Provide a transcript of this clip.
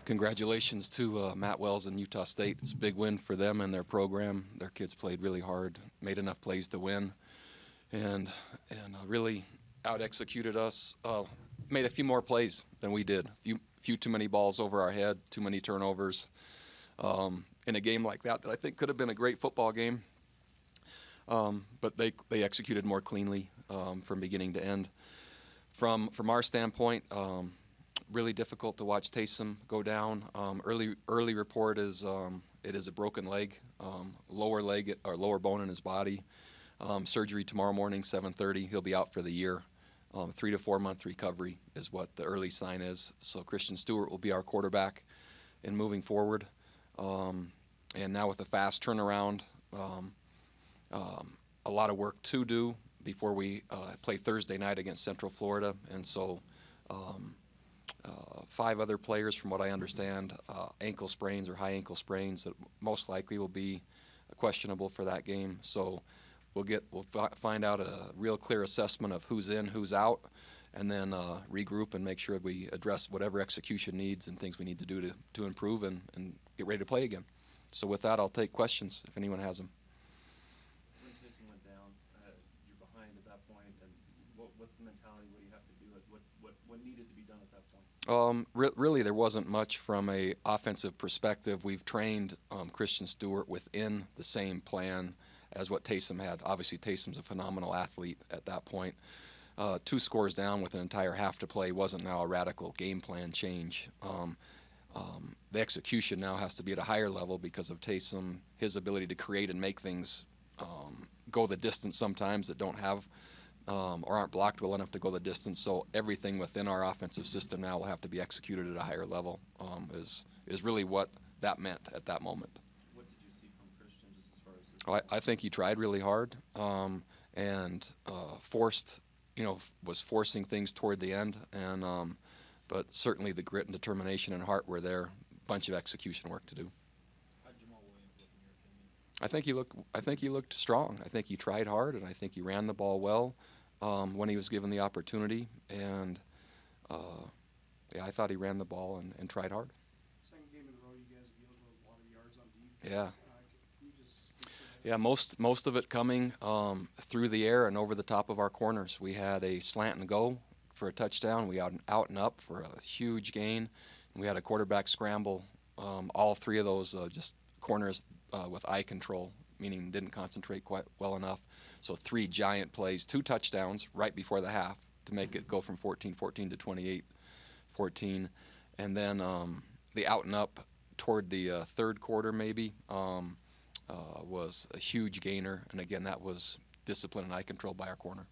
Congratulations to Matt Wells and Utah State. It's a big win for them and their program. Their kids played really hard, made enough plays to win, and really out-executed us. Made a few more plays than we did. Few too many balls over our head, too many turnovers. In a game like that I think could have been a great football game, but they executed more cleanly from beginning to end. From our standpoint, really difficult to watch Taysom go down. Early report is it is a broken leg, lower leg or lower bone in his body. Surgery tomorrow morning, 7:30. He'll be out for the year. 3 to 4 month recovery is what the early sign is. So Christian Stewart will be our quarterback in moving forward. And now with the fast turnaround, a lot of work to do before we play Thursday night against Central Florida. And so 5 other players, from what I understand, ankle sprains or high ankle sprains that most likely will be questionable for that game. So we'll find out a real clear assessment of who's in, who's out, and then regroup and make sure we address whatever execution needs and things we need to do to improve and get ready to play again. So with that, I'll take questions if anyone has them. When Taysom went down, you're behind at that point, and what's the mentality? What do you have to do? What needed to be done at that point? Really, there wasn't much from a offensive perspective. We've trained Christian Stewart within the same plan as what Taysom had. Obviously, Taysom's a phenomenal athlete at that point. 2 scores down with an entire half to play wasn't now a radical game plan change. The execution now has to be at a higher level because of Taysom, his ability to create and make things go the distance sometimes that don't have or aren't blocked well enough to go the distance. So everything within our offensive system now will have to be executed at a higher level is really what that meant at that moment. What did you see from Christian just as far as his I think he tried really hard and was forcing things toward the end. And but certainly the grit and determination and heart were there. Bunch of execution work to do. How did Jamal Williams look in your opinion? I think he looked strong. I think he tried hard, and I think he ran the ball well when he was given the opportunity. And I thought he ran the ball and tried hard. Second game in a row, you guys have yielded a lot of yards on defense. Yeah. Can you just speak to that? Yeah, most of it coming through the air and over the top of our corners. We had a slant and go for a touchdown. We out and up for a huge gain. And we had a quarterback scramble. All 3 of those just corners with eye control, meaning didn't concentrate quite well enough. So 3 giant plays, 2 touchdowns right before the half to make it go from 14-14 to 28-14. And then the out and up toward the third quarter maybe was a huge gainer. And again, that was discipline and eye control by our corner.